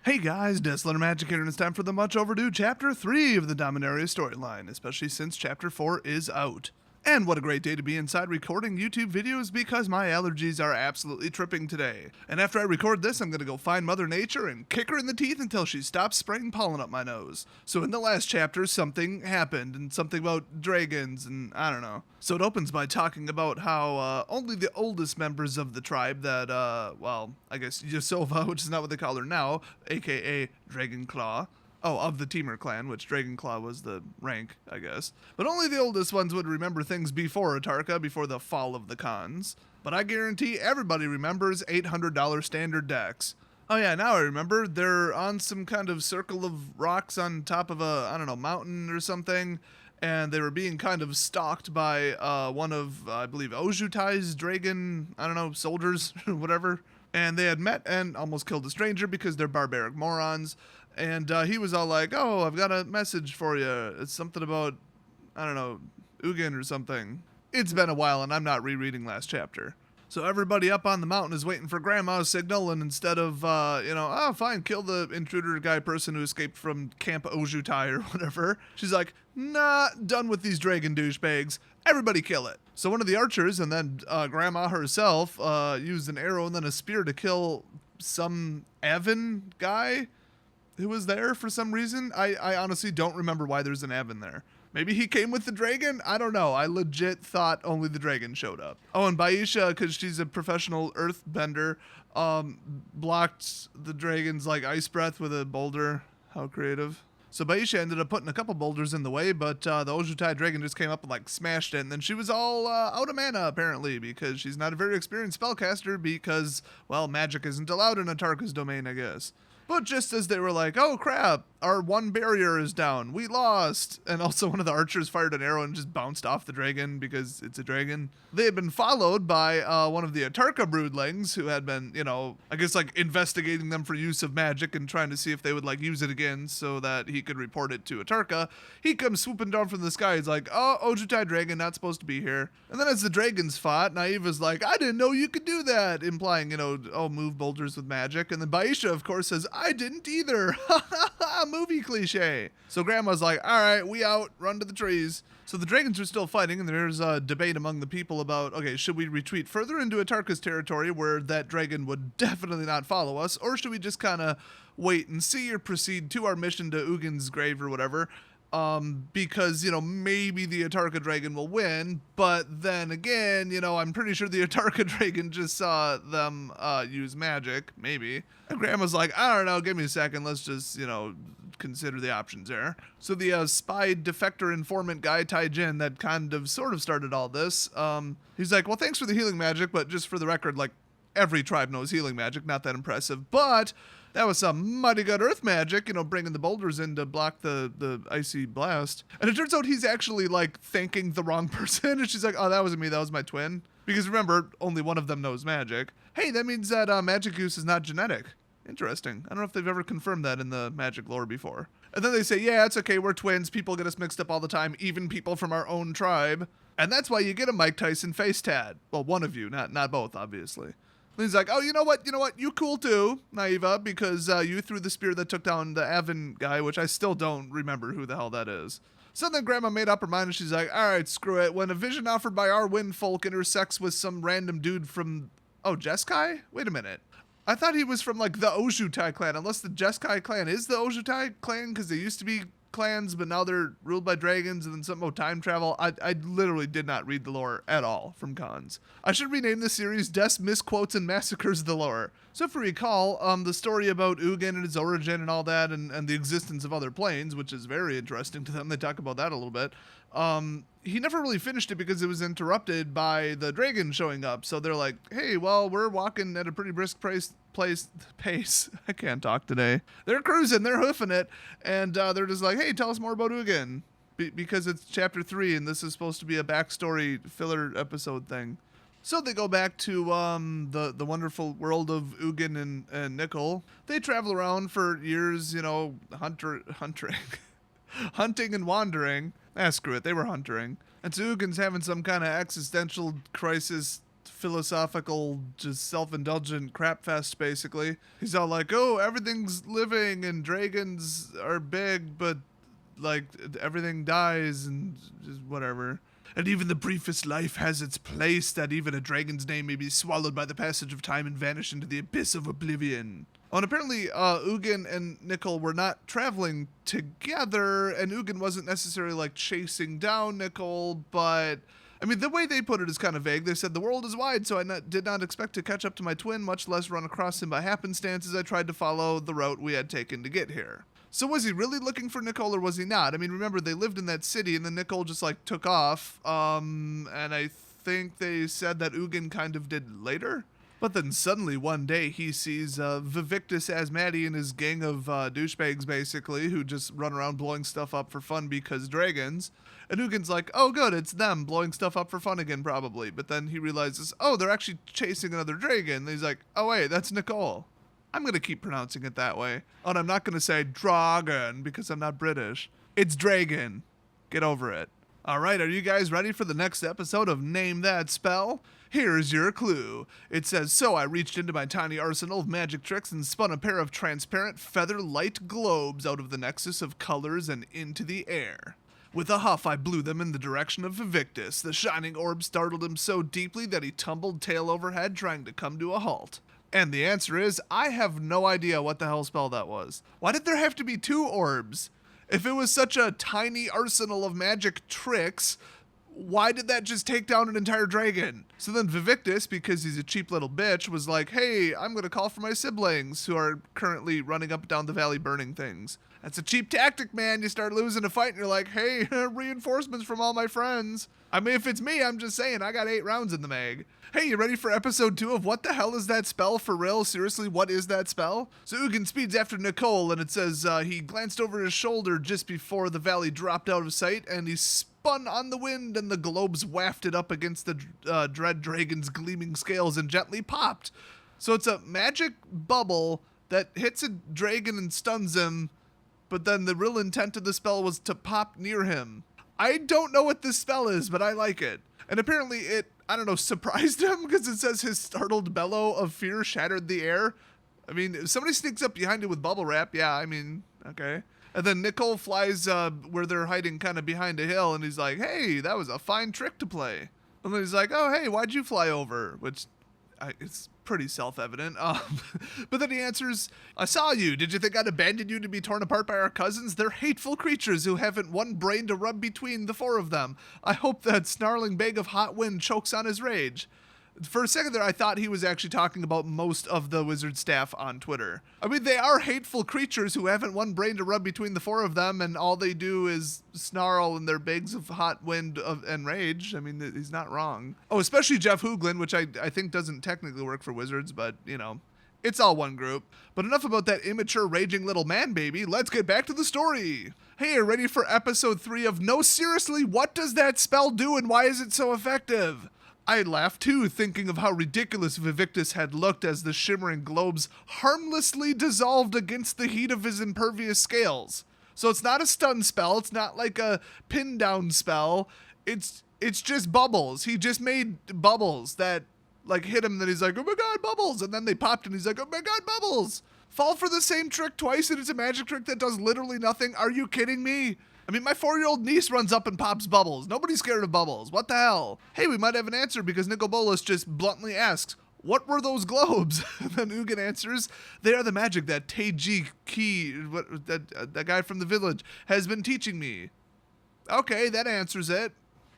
Hey guys, Desolator Magic here, and it's time for the much overdue Chapter 3 of the Dominaria storyline, especially since Chapter 4 is out. And what a great day to be inside recording YouTube videos because my allergies are absolutely tripping today. And after I record this, I'm gonna go find Mother Nature and kick her in the teeth until she stops spraying pollen up my nose. So in the last chapter, something happened, and something about dragons, and I don't know. So it opens by talking about how only the oldest members of the tribe that, I guess Yasova, which is not what they call her now, aka Dragonclaw, of the Temur clan, which Dragonclaw was the rank, I guess. But only the oldest ones would remember things before Atarka, before the fall of the Khans. But I guarantee everybody remembers $800 standard decks. Oh yeah, now I remember. They're on some kind of circle of rocks on top of a, I don't know, mountain or something. And they were being kind of stalked by one of, I believe, Ojutai's dragon, I don't know, soldiers, whatever. And they had met and almost killed a stranger because they're barbaric morons. And he was all like, oh, I've got a message for you. It's something about, I don't know, Ugin or something. It's been a while and I'm not rereading last chapter. So everybody up on the mountain is waiting for Grandma's signal, and instead of, fine, kill the intruder guy person who escaped from Camp Ojutai or whatever, she's like, nah, done with these dragon douchebags. Everybody kill it. So one of the archers, and then Grandma herself, used an arrow and then a spear to kill some Evan guy who was there for some reason. I honestly don't remember why there's an Evan there. Maybe he came with the dragon? I don't know. I legit thought only the dragon showed up. Oh, and Baisha, because she's a professional earthbender, blocked the dragon's ice breath with a boulder. How creative. So Baisha ended up putting a couple boulders in the way, but the Ojutai dragon just came up and smashed it, and then she was all out of mana apparently, because she's not a very experienced spellcaster because, well, magic isn't allowed in Atarka's domain, I guess. But just as they were like, oh crap, our one barrier is down, we lost. And also one of the archers fired an arrow and just bounced off the dragon because it's a dragon. They had been followed by one of the Atarka broodlings who had been, investigating them for use of magic and trying to see if they would use it again so that he could report it to Atarka. He comes swooping down from the sky. He's like, oh, Ojutai dragon, not supposed to be here. And then as the dragons fought, Naiva's like, I didn't know you could do that, implying, move boulders with magic. And then Baisha, of course, says, I didn't either. Movie cliche. So Grandma's like, all right, we out, run to the trees. So the dragons are still fighting, and there's a debate among the people about, okay, should we retreat further into Atarka's territory where that dragon would definitely not follow us, or should we just kind of wait and see or proceed to our mission to Ugin's grave or whatever? Because, maybe the Atarka dragon will win, but then again, I'm pretty sure the Atarka dragon just saw them use magic, maybe. And Grandma's like, I don't know, give me a second, let's just, consider the options there. So the spy defector informant guy, Tai Jin, that sort of started all this, he's like, well, thanks for the healing magic, but just for the record, every tribe knows healing magic, not that impressive, but that was some mighty good earth magic, bringing the boulders in to block the icy blast. And it turns out he's actually, thanking the wrong person. And she's like, oh, that wasn't me, that was my twin. Because remember, only one of them knows magic. Hey, that means that magic use is not genetic. Interesting. I don't know if they've ever confirmed that in the magic lore before. And then they say, yeah, it's okay, we're twins. People get us mixed up all the time, even people from our own tribe. And that's why you get a Mike Tyson face tat. Well, one of you, not both, obviously. And he's like, oh, you know what? You cool too, Naiva, because you threw the spear that took down the Avon guy, which I still don't remember who the hell that is. So then Grandma made up her mind and she's like, all right, screw it. When a vision offered by our Windfolk intersects with some random dude from, Jeskai? Wait a minute. I thought he was from the Ojutai clan, unless the Jeskai clan is the Ojutai clan, because they used to be clans, but now they're ruled by dragons, and then something about time travel. I literally did not read the lore at all from Khans. I should rename this series Des Misquotes and Massacres the Lore. So if you recall, the story about Ugin and his origin and all that, and the existence of other planes, which is very interesting to them, they talk about that a little bit, he never really finished it because it was interrupted by the dragon showing up. So they're like, hey, well, we're walking at a pretty brisk pace. I can't talk today. They're cruising, they're hoofing it, and they're just like, hey, tell us more about Ugin. Because it's chapter 3, and this is supposed to be a backstory filler episode thing. So they go back to the wonderful world of Ugin and Nicol. They travel around for years, hunting. Hunting and wandering. Screw it, they were hunting. And so Ugin's having some kind of existential crisis philosophical, just self-indulgent crap fest, basically. He's all like, oh, everything's living and dragons are big, but like everything dies and just whatever. And even the briefest life has its place, that even a dragon's name may be swallowed by the passage of time and vanish into the abyss of oblivion. Oh, and apparently Ugin and Nicol were not traveling together, and Ugin wasn't necessarily like chasing down Nicol, but I mean, the way they put it is kind of vague. They said, the world is wide, so I did not expect to catch up to my twin, much less run across him by happenstance as I tried to follow the route we had taken to get here. So was he really looking for Nicol or was he not? I mean, remember, they lived in that city and then Nicol just like took off. And I think they said that Ugin kind of did later. But then suddenly one day he sees Vivictus Asmati and his gang of douchebags, basically, who just run around blowing stuff up for fun because dragons. And Ugin's like, oh, good, it's them blowing stuff up for fun again, probably. But then he realizes, oh, they're actually chasing another dragon. And he's like, oh, wait, that's Nicol. I'm going to keep pronouncing it that way. And I'm not going to say dragon because I'm not British. It's dragon. Get over it. All right, are you guys ready for the next episode of Name That Spell? Here's your clue. It says, so I reached into my tiny arsenal of magic tricks and spun a pair of transparent feather light globes out of the nexus of colors and into the air. With a huff, I blew them in the direction of Vivictus. The shining orb startled him so deeply that he tumbled tail overhead, trying to come to a halt. And the answer is, I have no idea what the hell spell that was. Why did there have to be two orbs? If it was such a tiny arsenal of magic tricks, why did that just take down an entire dragon? So then Vivictus, because he's a cheap little bitch, was like, hey, I'm going to call for my siblings who are currently running up and down the valley burning things. That's a cheap tactic, man. You start losing a fight and you're like, hey, reinforcements from all my friends. I mean, if it's me, I'm just saying, I got 8 rounds in the mag. Hey, you ready for episode 2 of what the hell is that spell for real? Seriously, what is that spell? So Ugin speeds after Nicol, and it says he glanced over his shoulder just before the valley dropped out of sight, and he spun on the wind, and the globes wafted up against the dread dragon's gleaming scales and gently popped. So it's a magic bubble that hits a dragon and stuns him, but then the real intent of the spell was to pop near him. I don't know what this spell is, but I like it. And apparently it, I don't know, surprised him because it says his startled bellow of fear shattered the air. I mean, if somebody sneaks up behind it with bubble wrap, yeah, I mean, okay. And then Nicol flies where they're hiding kind of behind a hill, and he's like, hey, that was a fine trick to play. And then he's like, oh, hey, why'd you fly over? Which, it's pretty self-evident. But then he answers, I saw you. Did you think I'd abandon you to be torn apart by our cousins? They're hateful creatures who haven't one brain to rub between the 4 of them. I hope that snarling bag of hot wind chokes on his rage. For a second there, I thought he was actually talking about most of the wizard staff on Twitter. I mean, they are hateful creatures who haven't one brain to rub between the 4 of them, and all they do is snarl in their bags of hot wind and rage. I mean, he's not wrong. Oh, especially Jeff Hooglin, which I think doesn't technically work for wizards, but, you know, it's all one group. But enough about that immature, raging little man baby. Let's get back to the story. Hey, are you ready for episode 3 of No, Seriously, what does that spell do and why is it so effective? I laughed too, thinking of how ridiculous Vivictus had looked as the shimmering globes harmlessly dissolved against the heat of his impervious scales. So it's not a stun spell, it's not like a pin down spell, it's just bubbles. He just made bubbles that like hit him, and then he's like, oh my god, bubbles, and then they popped and he's like, oh my god, bubbles. Fall for the same trick twice and it's a magic trick that does literally nothing? Are you kidding me? I mean, my 4-year-old niece runs up and pops bubbles. Nobody's scared of bubbles. What the hell? Hey, we might have an answer because Nicol Bolas just bluntly asks, what were those globes? Then Ugin answers, they are the magic that Teiji Ki, that guy from the village, has been teaching me. Okay, that answers it.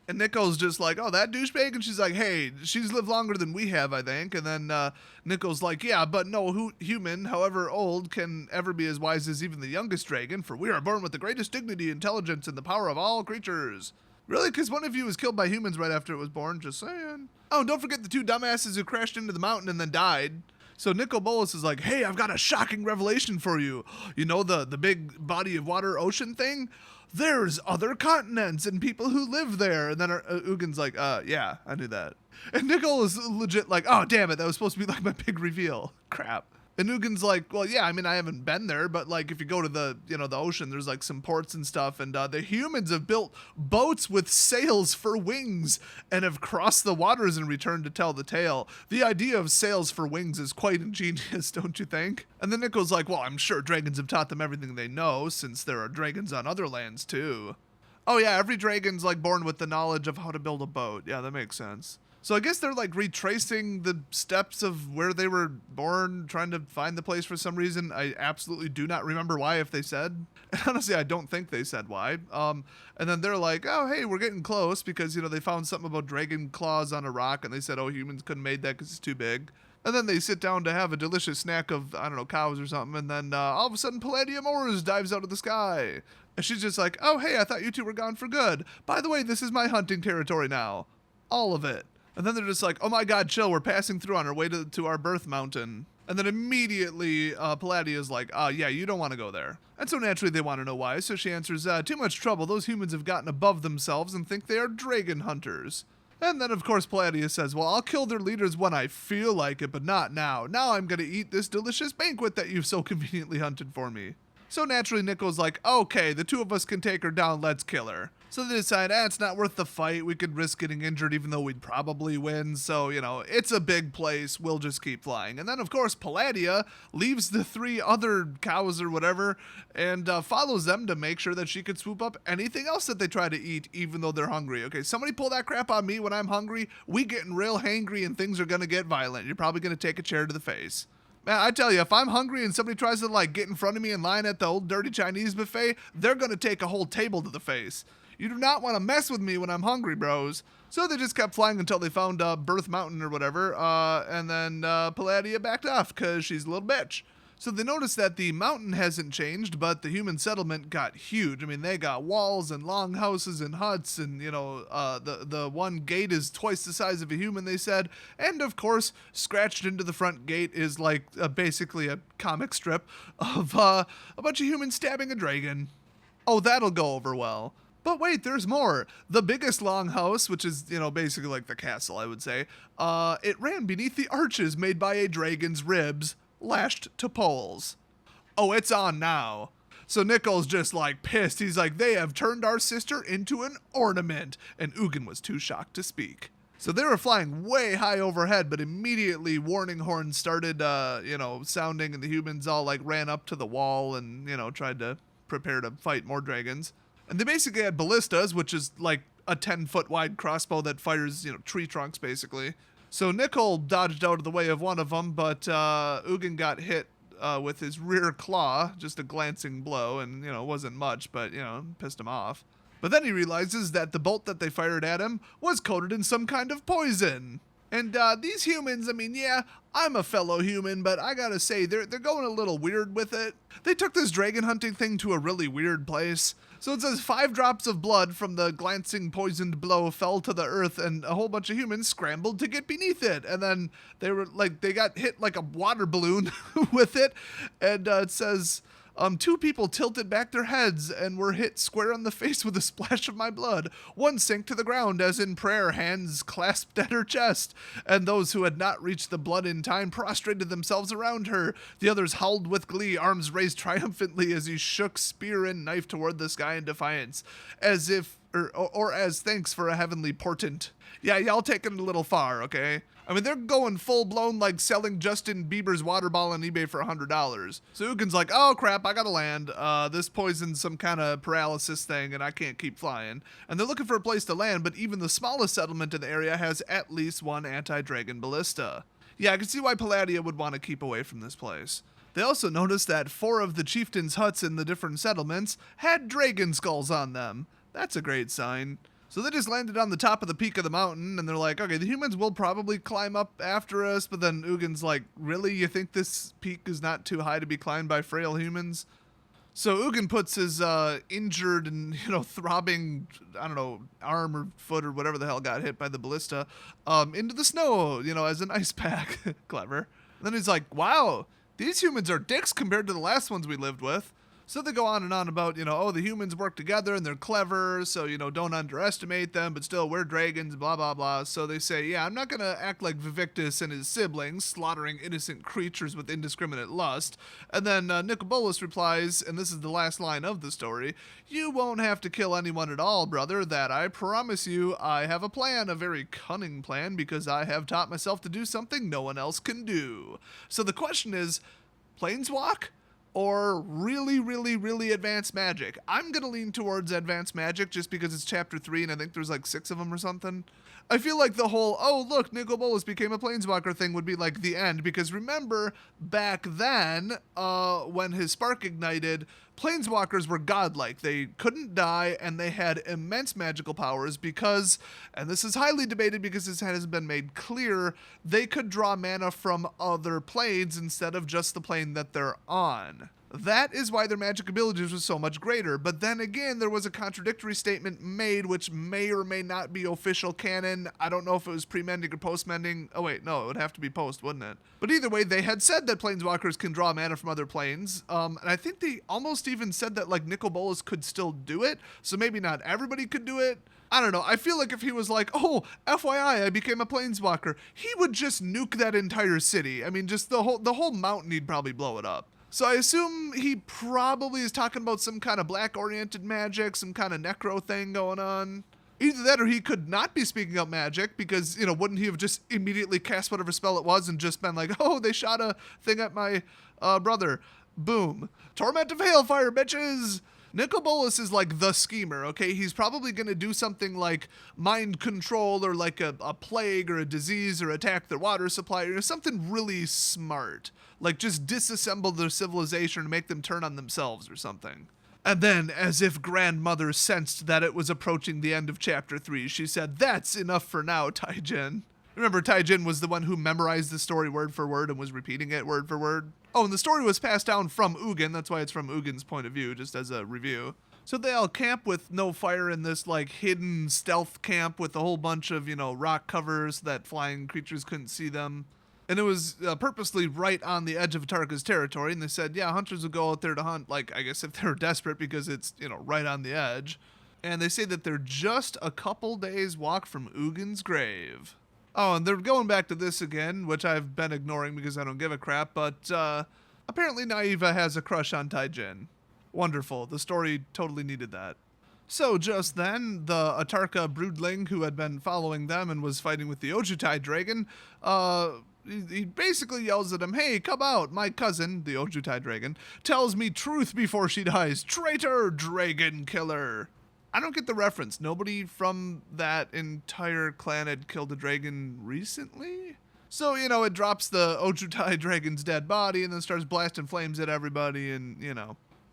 And Nicol's just like, oh, that douchebag? And she's like, hey, she's lived longer than we have, I think. And then Nicol's like, yeah, but no human, however old, can ever be as wise as even the youngest dragon, for we are born with the greatest dignity, intelligence, and the power of all creatures. Really? Because one of you was killed by humans right after it was born, just saying. Oh, and don't forget the 2 dumbasses who crashed into the mountain and then died. So Nicol Bolas is like, hey, I've got a shocking revelation for you. You know the big body of water ocean thing? There's other continents and people who live there. And then Ugin's like, yeah, I knew that. And Nicol is legit like, oh, damn it, that was supposed to be like my big reveal. Crap. And Ugin's like, well, yeah, I mean, I haven't been there, but like if you go to the, the ocean, there's like some ports and stuff. And the humans have built boats with sails for wings and have crossed the waters and returned to tell the tale. The idea of sails for wings is quite ingenious, don't you think? And then Nicol's like, well, I'm sure dragons have taught them everything they know, since there are dragons on other lands too. Oh yeah, every dragon's like born with the knowledge of how to build a boat. Yeah, that makes sense. So I guess they're like retracing the steps of where they were born, trying to find the place for some reason. I absolutely do not remember why, if they said. And honestly, I don't think they said why. And then they're like, oh, hey, we're getting close because, they found something about dragon claws on a rock. And they said, oh, humans couldn't made that because it's too big. And then they sit down to have a delicious snack of, I don't know, cows or something. And then all of a sudden, Palladium Ors dives out of the sky. And she's just like, oh, hey, I thought you two were gone for good. By the way, this is my hunting territory now. All of it. And then they're just like, oh my god, chill, we're passing through on our way to our birth mountain. And then immediately, Palladia's like, yeah, you don't want to go there. And so naturally they want to know why, so she answers, too much trouble, those humans have gotten above themselves and think they are dragon hunters. And then, of course, Palladia says, well, I'll kill their leaders when I feel like it, but not now. Now I'm going to eat this delicious banquet that you've so conveniently hunted for me. So naturally, Nicol's like, okay, the two of us can take her down, let's kill her. So they decide, it's not worth the fight. We could risk getting injured even though we'd probably win. So, it's a big place. We'll just keep flying. And then, of course, Palladia leaves the three other cows or whatever and follows them to make sure that she could swoop up anything else that they try to eat, even though they're hungry. Okay, somebody pull that crap on me when I'm hungry. We getting real hangry and things are going to get violent. You're probably going to take a chair to the face. Man, I tell you, if I'm hungry and somebody tries to, get in front of me in line at the old dirty Chinese buffet, they're going to take a whole table to the face. You do not want to mess with me when I'm hungry, bros. So they just kept flying until they found Birth Mountain or whatever, and then Palladia backed off because she's a little bitch. So they noticed that the mountain hasn't changed, but the human settlement got huge. I mean, they got walls and longhouses and huts, and, the one gate is twice the size of a human, they said. And, of course, scratched into the front gate is, basically a comic strip of a bunch of humans stabbing a dragon. Oh, that'll go over well. But wait, there's more. The biggest longhouse, which is, basically like the castle, I would say, it ran beneath the arches made by a dragon's ribs, lashed to poles. Oh, it's on now. So Nicol's just pissed. He's like, they have turned our sister into an ornament. And Ugin was too shocked to speak. So they were flying way high overhead, but immediately warning horns started, sounding, and the humans all ran up to the wall and, tried to prepare to fight more dragons. And they basically had ballistas, which is a 10-foot wide crossbow that fires, tree trunks, basically. So Nicol dodged out of the way of one of them, but Ugin got hit with his rear claw, just a glancing blow, and, it wasn't much, but, pissed him off. But then he realizes that the bolt that they fired at him was coated in some kind of poison. And these humans, I mean, yeah, I'm a fellow human, but I gotta say, they're going a little weird with it. They took this dragon hunting thing to a really weird place. So it says 5 drops of blood from the glancing poisoned blow fell to the earth, and a whole bunch of humans scrambled to get beneath it. And then they got hit like a water balloon with it. And it says 2 people tilted back their heads and were hit square on the face with a splash of my blood. One sank to the ground as in prayer, hands clasped at her chest. And those who had not reached the blood in time prostrated themselves around her. The others howled with glee, arms raised triumphantly as he shook spear and knife toward the sky in defiance, as if, or as thanks for a heavenly portent. Yeah, y'all taking it a little far, okay? I mean, they're going full-blown selling Justin Bieber's water bottle on eBay for $100. So Ugin's like, oh, crap, I gotta land. This poison's some kind of paralysis thing, and I can't keep flying. And they're looking for a place to land, but even the smallest settlement in the area has at least one anti-dragon ballista. Yeah, I can see why Palladia would want to keep away from this place. They also noticed that 4 of the chieftains' huts in the different settlements had dragon skulls on them. That's a great sign. So they just landed on the top of the peak of the mountain, and they're like, okay, the humans will probably climb up after us, but then Ugin's like, really? You think this peak is not too high to be climbed by frail humans? So Ugin puts his injured and, throbbing, I don't know, arm or foot or whatever the hell got hit by the ballista into the snow, as an ice pack. Clever. And then he's like, wow, these humans are dicks compared to the last ones we lived with. So they go on about, oh, the humans work together and they're clever, so, don't underestimate them, but still, we're dragons, blah, blah, blah. So they say, yeah, I'm not going to act like Vivictus and his siblings, slaughtering innocent creatures with indiscriminate lust. And then Nicol Bolas replies, and this is the last line of the story, you won't have to kill anyone at all, brother, that I promise you. I have a plan, a very cunning plan, because I have taught myself to do something no one else can do. So the question is, planeswalk? Or really, really, really advanced magic? I'm going to lean towards advanced magic just because it's chapter 3 and I think there's like 6 of them or something. I feel like the whole, oh, look, Nicol Bolas became a planeswalker thing would be like the end, because remember back then, when his spark ignited, planeswalkers were godlike. They couldn't die and they had immense magical powers because, and this is highly debated because this hasn't been made clear, they could draw mana from other planes instead of just the plane that they're on. That is why their magic abilities were so much greater. But then again, there was a contradictory statement made, which may or may not be official canon. I don't know if it was pre-mending or post-mending. Oh wait, no, it would have to be post, wouldn't it? But either way, they had said that planeswalkers can draw mana from other planes. And I think they almost even said that like Nicol Bolas could still do it. So maybe not everybody could do it. I don't know. I feel like if he was like, oh, FYI, I became a planeswalker, he would just nuke that entire city. I mean, just the whole mountain, he'd probably blow it up. So I assume he probably is talking about some kind of black-oriented magic, some kind of necro thing going on. Either that or he could not be speaking out magic because, wouldn't he have just immediately cast whatever spell it was and just been like, oh, they shot a thing at my brother. Boom. Torment of Hailfire, bitches! Nicol Bolas is like the schemer, okay? He's probably going to do something like mind control or like a plague or a disease or attack their water supply or something really smart. Like just disassemble their civilization and make them turn on themselves or something. And then, as if grandmother sensed that it was approaching the end of chapter 3, she said, that's enough for now, Taijin. Remember, Taijin was the one who memorized the story word for word and was repeating it word for word. Oh, and the story was passed down from Ugin. That's why it's from Ugin's point of view, just as a review. So they all camp with no fire in this, like, hidden stealth camp with a whole bunch of, rock covers that flying creatures couldn't see them. And it was purposely right on the edge of Atarka's territory. And they said, yeah, hunters would go out there to hunt, like, I guess if they were desperate because it's, right on the edge. And they say that they're just a couple days' walk from Ugin's grave. Oh, and they're going back to this again, which I've been ignoring because I don't give a crap, but apparently Naiva has a crush on Taijin. Wonderful. The story totally needed that. So just then, the Atarka broodling who had been following them and was fighting with the Ojutai dragon, he basically yells at him, hey, come out, my cousin, the Ojutai dragon, tells me truth before she dies. Traitor, dragon killer. I don't get the reference. Nobody from that entire clan had killed a dragon recently? So, it drops the Ojutai dragon's dead body and then starts blasting flames at everybody and,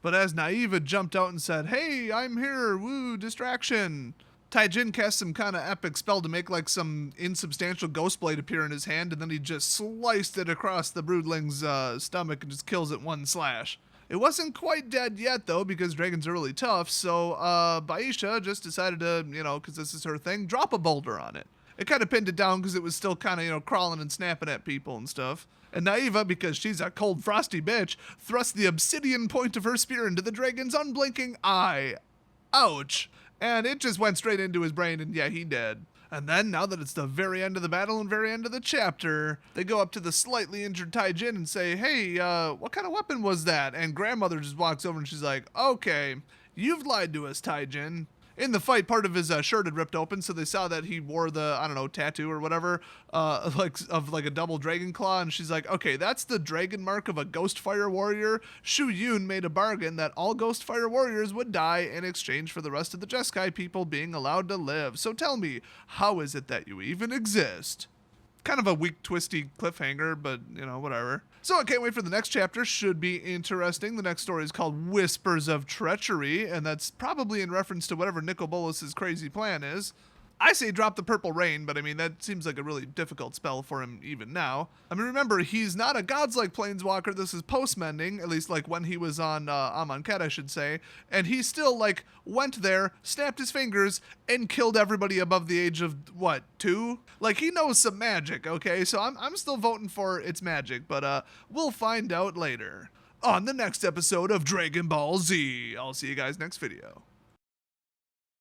But as Naiva jumped out and said, hey, I'm here, woo, distraction. Taijin cast some kind of epic spell to make like some insubstantial ghost blade appear in his hand, and then he just sliced it across the broodling's stomach and just kills it one slash. It wasn't quite dead yet, though, because dragons are really tough, so Baisha just decided to, because this is her thing, drop a boulder on it. It kind of pinned it down because it was still kind of, crawling and snapping at people and stuff. And Naiva, because she's a cold, frosty bitch, thrust the obsidian point of her spear into the dragon's unblinking eye. Ouch. And it just went straight into his brain, and yeah, he dead. And then, now that it's the very end of the battle and very end of the chapter, they go up to the slightly injured Taijin and say, hey, what kind of weapon was that? And grandmother just walks over and she's like, okay, you've lied to us, Taijin. In the fight, part of his shirt had ripped open, so they saw that he wore the, tattoo or whatever, of a double dragon claw, and she's like, okay, that's the dragon mark of a ghost fire warrior. Shu Yun made a bargain that all ghost fire warriors would die in exchange for the rest of the Jeskai people being allowed to live. So tell me, how is it that you even exist? Kind of a weak, twisty cliffhanger, but, whatever. So I can't wait for the next chapter. Should be interesting. The next story is called Whispers of Treachery, and that's probably in reference to whatever Nicol Bolas' crazy plan is. I say drop the Purple Rain, but that seems like a really difficult spell for him even now. Remember, he's not a gods-like planeswalker. This is post-mending, at least like when he was on Amonkhet, I should say. And he still, went there, snapped his fingers, and killed everybody above the age of, 2? He knows some magic, okay? So I'm still voting for it's magic, but we'll find out later. on the next episode of Dragon Ball Z. I'll see you guys next video.